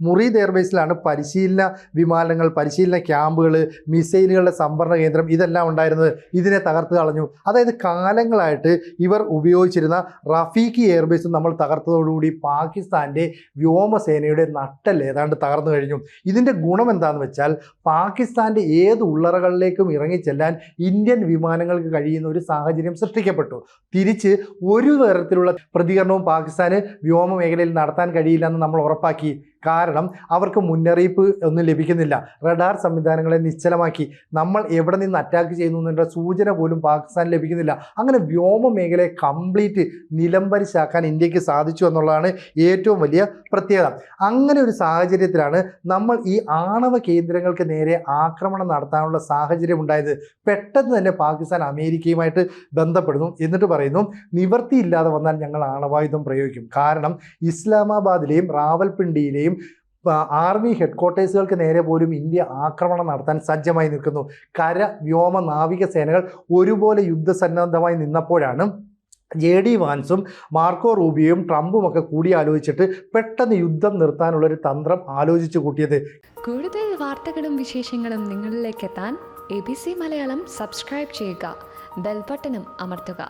മുറീദ് എയർബേസിലാണ് പരിശീലന വിമാനങ്ങൾ, പരിശീലന ക്യാമ്പുകൾ, മിസൈലുകളുടെ സംഭരണ കേന്ദ്രം ഇതെല്ലാം ഉണ്ടായിരുന്നത്. ഇതിനെ തകർത്ത് കളഞ്ഞു. അതായത് കാലങ്ങളായിട്ട് ഇവർ ഉപയോഗിച്ചിരുന്ന റഫീഖി എയർബേസും നമ്മൾ തകർത്തതോടുകൂടി പാകിസ്ഥാൻ്റെ വ്യോമസേനയുടെ നട്ടെല്ല് ഏതാണ്ട് തകർന്നു കഴിഞ്ഞു. ഇതിൻ്റെ ഗുണം എന്താണെന്ന് വെച്ചാൽ പാകിസ്ഥാൻ്റെ ഏത് ഉള്ളറകളിലേക്കും ഇറങ്ങിച്ചെല്ലാൻ ഇന്ത്യൻ വിമാനങ്ങൾക്ക് കഴിയുന്ന ഒരു സാഹചര്യം സൃഷ്ടിക്കപ്പെട്ടു. തിരിച്ച് ഒരു തരത്തിലുള്ള പ്രതികരണവും പാകിസ്ഥാന് വ്യോമ മേഖലയിൽ നടത്താൻ കഴിയില്ലെന്ന് നമ്മൾ ഉറപ്പാക്കി. കാരണം അവർക്ക് മുന്നറിയിപ്പ് ഒന്നും ലഭിക്കുന്നില്ല. റഡാർ സംവിധാനങ്ങളെ നിശ്ചലമാക്കി. നമ്മൾ എവിടെ നിന്ന് അറ്റാക്ക് ചെയ്യുന്നു എന്നുള്ള സൂചന പോലും പാകിസ്ഥാൻ ലഭിക്കുന്നില്ല. അങ്ങനെ വ്യോമ മേഖലയെ കംപ്ലീറ്റ് നിലംപരിശാക്കാൻ ഇന്ത്യക്ക് സാധിച്ചു എന്നുള്ളതാണ് ഏറ്റവും വലിയ പ്രത്യേകത. അങ്ങനെ ഒരു സാഹചര്യത്തിലാണ് നമ്മൾ ഈ ആണവ കേന്ദ്രങ്ങൾക്ക് നേരെ ആക്രമണം നടത്താനുള്ള സാഹചര്യം ഉണ്ടായത്. പെട്ടെന്ന് തന്നെ പാകിസ്ഥാൻ അമേരിക്കയുമായിട്ട് ബന്ധപ്പെടുന്നു. എന്നിട്ട് പറയുന്നു, നിവൃത്തിയില്ലാതെ വന്നാൽ ഞങ്ങൾ ആണവായുധം പ്രയോഗിക്കും. കാരണം ഇസ്ലാമാബാദിലെയും റാവൽപിണ്ടിയിലെയും ആർമി ഹെഡ്ക്വാർട്ടേഴ്സുകൾക്ക് നേരെ പോലും ഇന്ത്യ ആക്രമണം നടത്താൻ സജ്ജമായി നിൽക്കുന്നു. കര, വ്യോമ, നാവിക സേനകൾ ഒരുപോലെ യുദ്ധസന്നദ്ധമായി നിന്നപ്പോഴാണ് JD വാൻസും മാർക്കോ റൂബിയോയും ട്രംപും ഒക്കെ കൂടിയാലോചിച്ചിട്ട് പെട്ടെന്ന് യുദ്ധം നിർത്താനുള്ളൊരു തന്ത്രം ആലോചിച്ചു കൂട്ടിയത്. കൂടുതൽ വാർത്തകളും വിശേഷങ്ങളും നിങ്ങളിലേക്ക് എത്താൻ ABC മലയാളം സബ്സ്ക്രൈബ് ചെയ്യുക, ബെൽ ബട്ടണും അമർത്തുക.